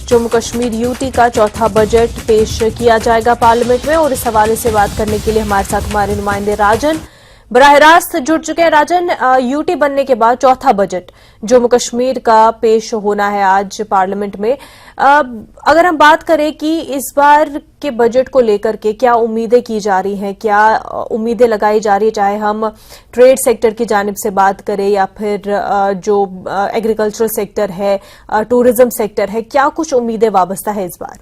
Jammu Kashmir UT का चौथा budget पेश किया जाएगा पार्लियामेंट में और इस हवाले से बात करने के लिए हमारे साथ हमारे नुमाइंदे राजन बराह रास्त जुड़ चुके हैं। राजन, यूटी बनने के बाद चौथा बजट जम्मू कश्मीर का पेश होना है आज पार्लियामेंट में। अगर हम बात करें कि इस बार के बजट को लेकर के क्या उम्मीदें की जा रही हैं, क्या उम्मीदें लगाई जा रही है, चाहे हम ट्रेड सेक्टर की जानिब से बात करें या फिर जो एग्रीकल्चरल सेक्टर है, टूरिज्म सेक्टर है, क्या कुछ उम्मीदें वाबस्ता है इस बार?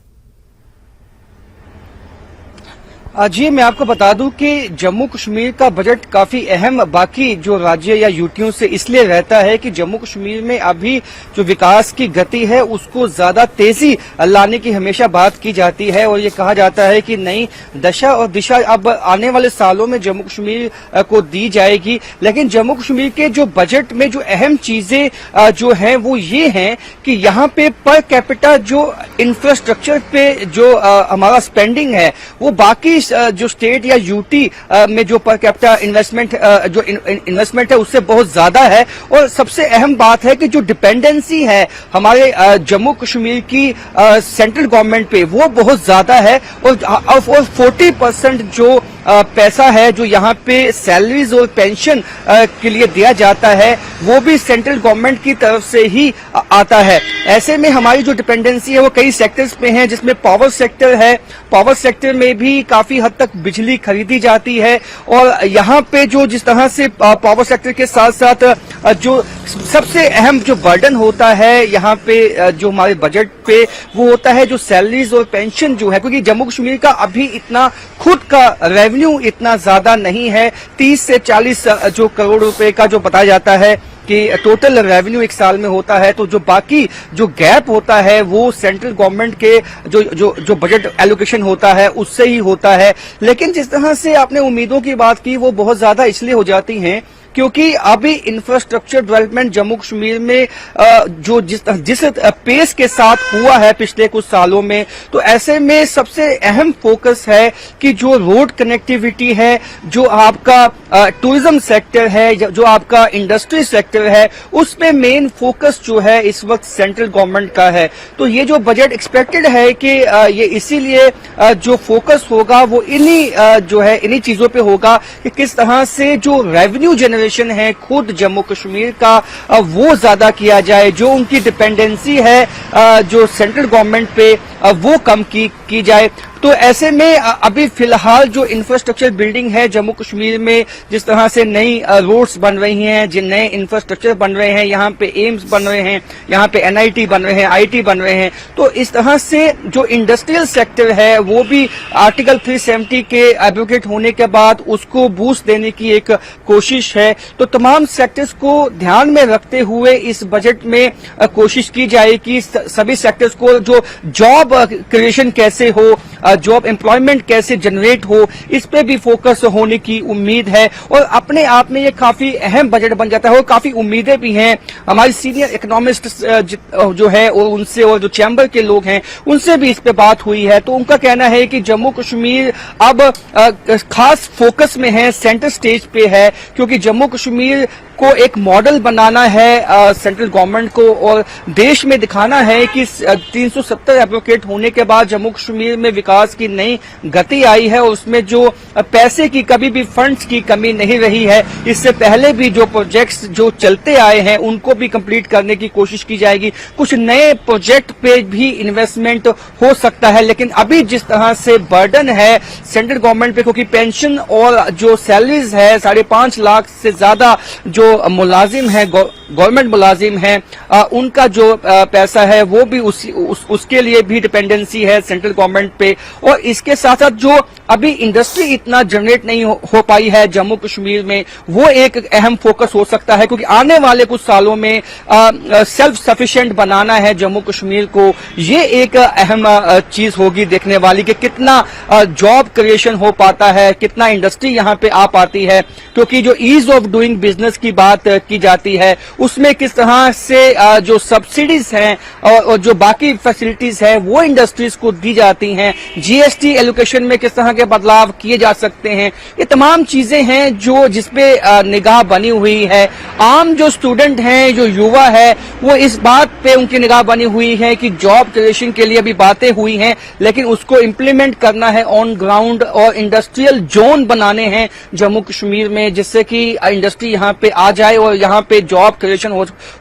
जी, मैं आपको बता दूं कि जम्मू कश्मीर का बजट काफी अहम बाकी जो राज्य या यूटियों से इसलिए रहता है कि जम्मू कश्मीर में अभी जो विकास की गति है उसको ज्यादा तेजी लाने की हमेशा बात की जाती है और ये कहा जाता है कि नई दशा और दिशा अब आने वाले सालों में जम्मू कश्मीर को दी जाएगी। लेकिन जम्मू कश्मीर के जो बजट में जो अहम चीजें जो हैं वो ये हैं कि यहाँ पे पर कैपिटा जो इंफ्रास्ट्रक्चर पे जो हमारा स्पेंडिंग है वो बाकी जो स्टेट या यूटी में जो पर कैपिटा इन्वेस्टमेंट है उससे बहुत ज्यादा है। और सबसे अहम बात है कि जो डिपेंडेंसी है हमारे जम्मू कश्मीर की सेंट्रल गवर्नमेंट पे वो बहुत ज्यादा है और 40% जो पैसा है जो यहाँ पे सैलरीज और पेंशन के लिए दिया जाता है वो भी सेंट्रल गवर्नमेंट की तरफ से ही आता है। ऐसे में हमारी जो डिपेंडेंसी है वो कई सेक्टर्स पे है, जिसमें पावर सेक्टर है। पावर सेक्टर में भी काफी हद तक बिजली खरीदी जाती है और यहाँ पे जो जिस तरह से पावर सेक्टर के साथ साथ जो सबसे अहम जो बर्डन होता है यहाँ पे जो हमारे बजट पे वो होता है जो सैलरीज और पेंशन जो है, क्योंकि जम्मू कश्मीर का अभी इतना खुद का रेवेन्यू इतना ज्यादा नहीं है। 30 से 40 जो करोड़ रुपए का जो बताया जाता है कि टोटल रेवेन्यू एक साल में होता है, तो जो बाकी जो गैप होता है वो सेंट्रल गवर्नमेंट के जो बजट एलोकेशन होता है उससे ही होता है। लेकिन जिस तरह से आपने उम्मीदों की बात की वो बहुत ज्यादा इसलिए हो जाती हैं क्योंकि अभी इंफ्रास्ट्रक्चर डेवलपमेंट जम्मू कश्मीर में जो जिस पेस के साथ हुआ है पिछले कुछ सालों में, तो ऐसे में सबसे अहम फोकस है कि जो रोड कनेक्टिविटी है, जो आपका टूरिज्म सेक्टर है, जो आपका इंडस्ट्री सेक्टर है, उस पे मेन फोकस जो है इस वक्त सेंट्रल गवर्नमेंट का है। तो ये जो बजट एक्सपेक्टेड है कि ये इसीलिए जो फोकस होगा वो इन्हीं चीजों पे होगा कि किस तरह से जो रेवेन्यू जनरेशन है खुद जम्मू कश्मीर का वो ज्यादा किया जाए, जो उनकी डिपेंडेंसी है जो सेंट्रल गवर्नमेंट पे वो कम की जाए। तो ऐसे में अभी फिलहाल जो इंफ्रास्ट्रक्चर बिल्डिंग है जम्मू कश्मीर में, जिस तरह से नई रोड्स बन रही हैं, जिन नए इंफ्रास्ट्रक्चर बन रहे हैं, यहाँ पे एम्स बन रहे हैं, यहाँ पे एनआईटी बन रहे हैं, आईटी बन रहे हैं, तो इस तरह से जो इंडस्ट्रियल सेक्टर है वो भी आर्टिकल 370 के एडवोकेट होने के बाद उसको बूस्ट देने की एक कोशिश है। तो तमाम सेक्टर्स को ध्यान में रखते हुए इस बजट में कोशिश की जाए कि सभी सेक्टर्स को जो जॉब क्रिएशन कैसे हो, जॉब एम्प्लॉयमेंट कैसे जनरेट हो, इस पे भी फोकस होने की उम्मीद है। और अपने आप में ये काफी अहम बजट बन जाता है और काफी उम्मीदें भी हैं। हमारी सीनियर इकोनॉमिस्ट जो है और उनसे और जो चैम्बर के लोग हैं उनसे भी इस पे बात हुई है, तो उनका कहना है कि जम्मू कश्मीर अब खास फोकस में है, सेंटर स्टेज पे है, क्योंकि जम्मू कश्मीर को एक मॉडल बनाना है सेंट्रल गवर्नमेंट को और देश में दिखाना है कि 370 एडवोकेट होने के बाद जम्मू कश्मीर में विकास की नई गति आई है और उसमें जो पैसे की कभी भी फंड्स की कमी नहीं रही है। इससे पहले भी जो प्रोजेक्ट्स जो चलते आए हैं उनको भी कंप्लीट करने की कोशिश की जाएगी। कुछ नए प्रोजेक्ट पे भी इन्वेस्टमेंट हो सकता है, लेकिन अभी जिस तरह से बर्डन है सेंट्रल गवर्नमेंट पे, क्योंकि पेंशन और जो सैलरीज है 5.5 लाख से ज्यादा जो मुलाजिम है, गवर्नमेंट मुलाजिम है, उनका जो पैसा है वो भी उसके लिए भी डिपेंडेंसी है सेंट्रल गवर्नमेंट पे। और इसके साथ साथ जो अभी इंडस्ट्री इतना जनरेट नहीं हो पाई है जम्मू कश्मीर में, वो एक अहम फोकस हो सकता है, क्योंकि आने वाले कुछ सालों में सेल्फ सफिशिएंट बनाना है जम्मू कश्मीर को। ये एक अहम चीज होगी देखने वाली कि कितना जॉब क्रिएशन हो पाता है, कितना इंडस्ट्री यहाँ पे आ पाती है, क्योंकि जो ईज ऑफ डूइंग बिजनेस की बात की जाती है उसमें किस तरह से जो सब्सिडीज हैं और जो बाकी फैसिलिटीज हैं वो इंडस्ट्रीज को दी जाती हैं। जीएसटी एलोकेशन में किस तरह के बदलाव किए जा सकते हैं, ये तमाम चीजें हैं जो जिसपे निगाह बनी हुई है। आम जो स्टूडेंट हैं, जो युवा है, वो इस बात पे उनकी निगाह बनी हुई है कि जॉब क्रिएशन के लिए भी बातें हुई हैं, लेकिन उसको इम्प्लीमेंट करना है ऑन ग्राउंड और इंडस्ट्रियल जोन बनाने हैं जम्मू कश्मीर में, जिससे कि इंडस्ट्री यहाँ पे आ जाए और यहाँ पे जॉब क्रिएशन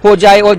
हो जाए और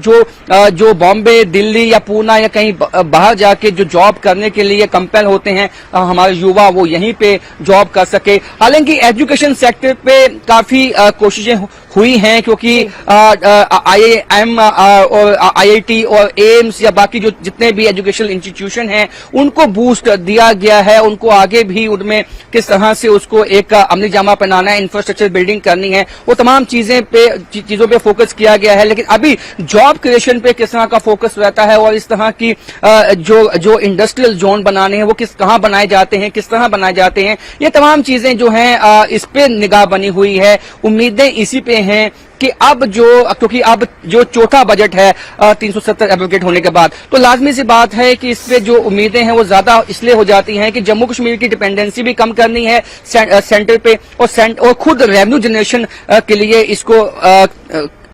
जो बॉम्बे, दिल्ली या पूना या कहीं बाहर जाके जो जॉब करने के लिए कंपेल होते हैं हमारे युवा, वो यहीं पे जॉब कर सके। हालांकि एजुकेशन सेक्टर पे काफी कोशिशें हुई हैं, क्योंकि IIM और IIT और एम्स या बाकी जो जितने भी एजुकेशनल इंस्टीट्यूशन हैं उनको बूस्ट दिया गया है, उनको आगे भी उनमें किस तरह से उसको एक अमली जामा पहनाना है, इंफ्रास्ट्रक्चर बिल्डिंग करनी है, वो तमाम चीजों पे फोकस किया गया है। लेकिन अभी जॉब क्रिएशन पे किस तरह का फोकस रहता है और इस तरह की जो इंडस्ट्रियल जोन बनाने हैं वो कहाँ बनाए जाते हैं, किस तरह बनाए जाते हैं, ये तमाम चीजें जो हैं इस पे निगाह बनी हुई है। उम्मीदें इसी पे हैं कि क्योंकि अब जो चौथा बजट है 370 एब्रोगेट होने के बाद, तो लाजमी सी बात है कि इस पे जो उम्मीदें हैं वो ज्यादा इसलिए हो जाती हैं कि जम्मू कश्मीर की डिपेंडेंसी भी कम करनी है सेंटर पे और खुद रेवेन्यू जनरेशन के लिए इसको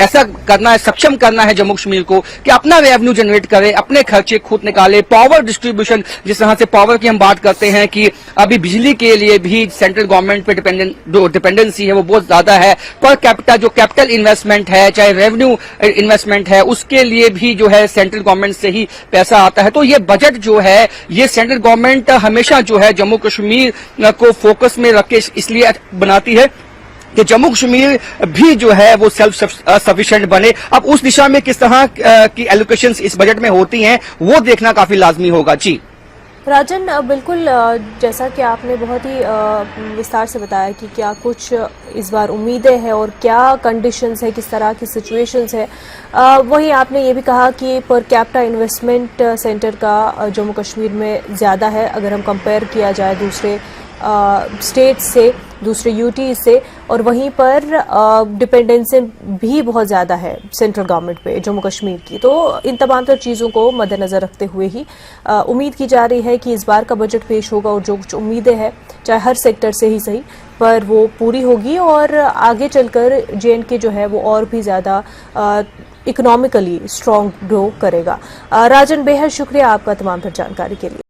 ऐसा करना है, सक्षम करना है जम्मू कश्मीर को कि अपना रेवेन्यू जनरेट करे, अपने खर्चे खुद निकाले। पावर डिस्ट्रीब्यूशन, जिस तरह से पावर की हम बात करते हैं कि अभी बिजली के लिए भी सेंट्रल गवर्नमेंट पे डिपेंडेंसी है वो बहुत ज्यादा है। पर कैपिटल जो कैपिटल इन्वेस्टमेंट है, चाहे रेवेन्यू इन्वेस्टमेंट है, उसके लिए भी जो है सेंट्रल गवर्नमेंट से ही पैसा आता है। तो ये बजट जो है ये सेंट्रल गवर्नमेंट हमेशा जो है जम्मू कश्मीर को फोकस में रख के इसलिए बनाती है कि जम्मू कश्मीर भी जो है वो सेल्फ सफिशिएंट बने। अब उस दिशा में किस तरह की एलोकेशंस इस बजट में होती हैं वो देखना काफी लाजमी होगा। जी राजन, बिल्कुल जैसा कि आपने बहुत ही विस्तार से बताया कि क्या कुछ इस बार उम्मीदें हैं और क्या कंडीशंस है, किस तरह की सिचुएशंस है। वहीं आपने ये भी कहा कि पर कैपिटा इन्वेस्टमेंट सेंटर का जम्मू कश्मीर में ज़्यादा है अगर हम कंपेयर किया जाए दूसरे स्टेट से, दूसरे यूटी से, और वहीं पर डिपेंडेंसी भी बहुत ज़्यादा है सेंट्रल गवर्नमेंट पे जम्मू कश्मीर की। तो इन तमाम तर चीज़ों को मद्देनज़र रखते हुए ही उम्मीद की जा रही है कि इस बार का बजट पेश होगा और जो कुछ उम्मीदें हैं चाहे हर सेक्टर से ही सही पर वो पूरी होगी और आगे चलकर JNK जो है वो और भी ज़्यादा इकोनॉमिकली स्ट्रॉन्ग ग्रो करेगा। राजन, बेहद शुक्रिया आपका तमाम तर जानकारी के लिए।